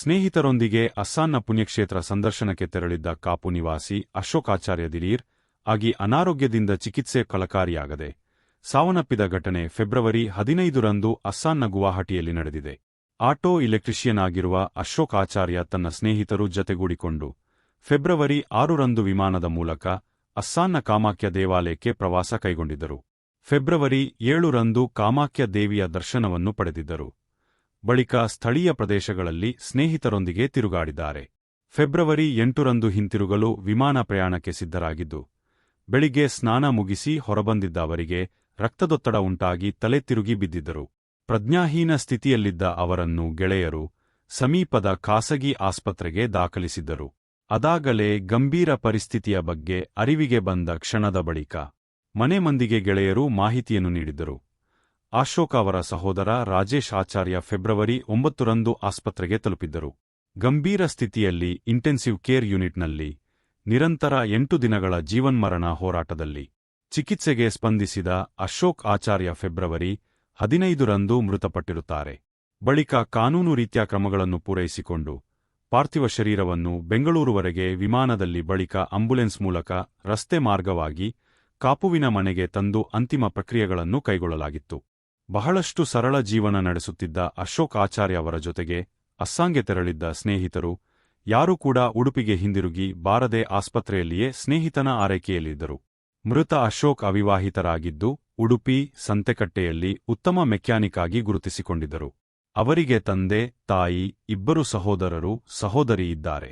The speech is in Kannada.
ಸ್ನೇಹಿತರೊಂದಿಗೆ ಅಸ್ಸಾನ್ನ ಪುಣ್ಯಕ್ಷೇತ್ರ ಸಂದರ್ಶನಕ್ಕೆ ತೆರಳಿದ್ದ ಕಾಪು ನಿವಾಸಿ ಅಶೋಕಾಚಾರ್ಯ ದಿಢೀರ್ ಆಗಿ ಅನಾರೋಗ್ಯದಿಂದ ಚಿಕಿತ್ಸೆ ಫಲಕಾರಿಯಾಗದೆ ಸಾವನ್ನಪ್ಪಿದ ಘಟನೆ ಫೆಬ್ರವರಿ 15ರಂದು ಅಸ್ಸಾನ್ನ ಗುವಾಹಟಿಯಲ್ಲಿ ನಡೆದಿದೆ. ಆಟೋ ಇಲೆಕ್ಟ್ರಿಷಿಯನ್ ಆಗಿರುವ ಅಶೋಕ್ ಆಚಾರ್ಯ ತನ್ನ ಸ್ನೇಹಿತರು ಜತೆಗೂಡಿಕೊಂಡು ಫೆಬ್ರವರಿ 6ರಂದು ವಿಮಾನದ ಮೂಲಕ ಅಸ್ಸಾನ್ನ ಕಾಮಾಖ್ಯ ದೇವಾಲಯಕ್ಕೆ ಪ್ರವಾಸ ಕೈಗೊಂಡಿದ್ದರು. ಫೆಬ್ರವರಿ 7ರಂದು ಕಾಮಾಖ್ಯ ದೇವಿಯ ದರ್ಶನವನ್ನು ಪಡೆದಿದ್ದರು. ಬಳಿಕ ಸ್ಥಳೀಯ ಪ್ರದೇಶಗಳಲ್ಲಿ ಸ್ನೇಹಿತರೊಂದಿಗೆ ತಿರುಗಾಡಿದ್ದಾರೆ. ಫೆಬ್ರವರಿ 8ರಂದು ಹಿಂತಿರುಗಲು ವಿಮಾನ ಪ್ರಯಾಣಕ್ಕೆ ಸಿದ್ಧರಾಗಿದ್ದು, ಬೆಳಿಗ್ಗೆ ಸ್ನಾನ ಮುಗಿಸಿ ಹೊರಬಂದಿದ್ದ ಅವರಿಗೆ ರಕ್ತದೊತ್ತಡ ಉಂಟಾಗಿ ತಲೆ ತಿರುಗಿ ಬಿದ್ದಿದ್ದರು. ಪ್ರಜ್ಞಾಹೀನ ಸ್ಥಿತಿಯಲ್ಲಿದ್ದ ಅವರನ್ನು ಗೆಳೆಯರು ಸಮೀಪದ ಖಾಸಗಿ ಆಸ್ಪತ್ರೆಗೆ ದಾಖಲಿಸಿದ್ದರು. ಅದಾಗಲೇ ಗಂಭೀರ ಪರಿಸ್ಥಿತಿಯ ಬಗ್ಗೆ ಅರಿವಿಗೆ ಬಂದ ಕ್ಷಣದ ಬಳಿಕ ಮನೆ ಮಂದಿಗೆ ಗೆಳೆಯರು ಮಾಹಿತಿಯನ್ನು ನೀಡಿದ್ದರು. ಅಶೋಕ್ ಅವರ ಸಹೋದರ ರಾಜೇಶ್ ಆಚಾರ್ಯ ಫೆಬ್ರವರಿ 9ರಂದು ಆಸ್ಪತ್ರೆಗೆ ತಲುಪಿದ್ದರು. ಗಂಭೀರ ಸ್ಥಿತಿಯಲ್ಲಿ ಇಂಟೆನ್ಸಿವ್ ಕೇರ್ ಯೂನಿಟ್ನಲ್ಲಿ ನಿರಂತರ 8 ದಿನಗಳ ಜೀವನ್ಮರಣ ಹೋರಾಟದಲ್ಲಿ ಚಿಕಿತ್ಸೆಗೆ ಸ್ಪಂದಿಸಿದ ಅಶೋಕ್ ಆಚಾರ್ಯ ಫೆಬ್ರವರಿ 15ರಂದು ಮೃತಪಟ್ಟಿರುತ್ತಾರೆ. ಬಳಿಕ ಕಾನೂನು ರೀತ್ಯ ಕ್ರಮಗಳನ್ನು ಪೂರೈಸಿಕೊಂಡು ಪಾರ್ಥಿವ ಶರೀರವನ್ನು ಬೆಂಗಳೂರುವರೆಗೆ ವಿಮಾನದಲ್ಲಿ ಬಳಿಕ ಆಂಬ್ಯುಲೆನ್ಸ್ ಮೂಲಕ ರಸ್ತೆ ಮಾರ್ಗವಾಗಿ ಕಾಪುವಿನ ಮನೆಗೆ ತಂದು ಅಂತಿಮ ಪ್ರಕ್ರಿಯೆಗಳನ್ನು ಕೈಗೊಳ್ಳಲಾಗಿತ್ತು. ಬಹಳಷ್ಟು ಸರಳ ಜೀವನ ನಡೆಸುತ್ತಿದ್ದ ಅಶೋಕ್ ಆಚಾರ್ಯ ಅವರ ಜೊತೆಗೆ ಅಸ್ಸಾಂಗೆ ತೆರಳಿದ್ದ ಸ್ನೇಹಿತರು ಯಾರೂ ಕೂಡ ಉಡುಪಿಗೆ ಹಿಂದಿರುಗಿ ಬಾರದೆ ಆಸ್ಪತ್ರೆಯಲ್ಲಿಯೇ ಸ್ನೇಹಿತನ ಆರೈಕೆಯಲ್ಲಿದ್ದರು. ಮೃತ ಅಶೋಕ್ ಅವಿವಾಹಿತರಾಗಿದ್ದು ಉಡುಪಿ ಸಂತೆಕಟ್ಟೆಯಲ್ಲಿ ಉತ್ತಮ ಮೆಕ್ಯಾನಿಕ್ ಆಗಿ ಗುರುತಿಸಿಕೊಂಡಿದ್ದರು. ಅವರಿಗೆ ತಂದೆ, ತಾಯಿ, 2 ಸಹೋದರರು, ಸಹೋದರಿ ಇದ್ದಾರೆ.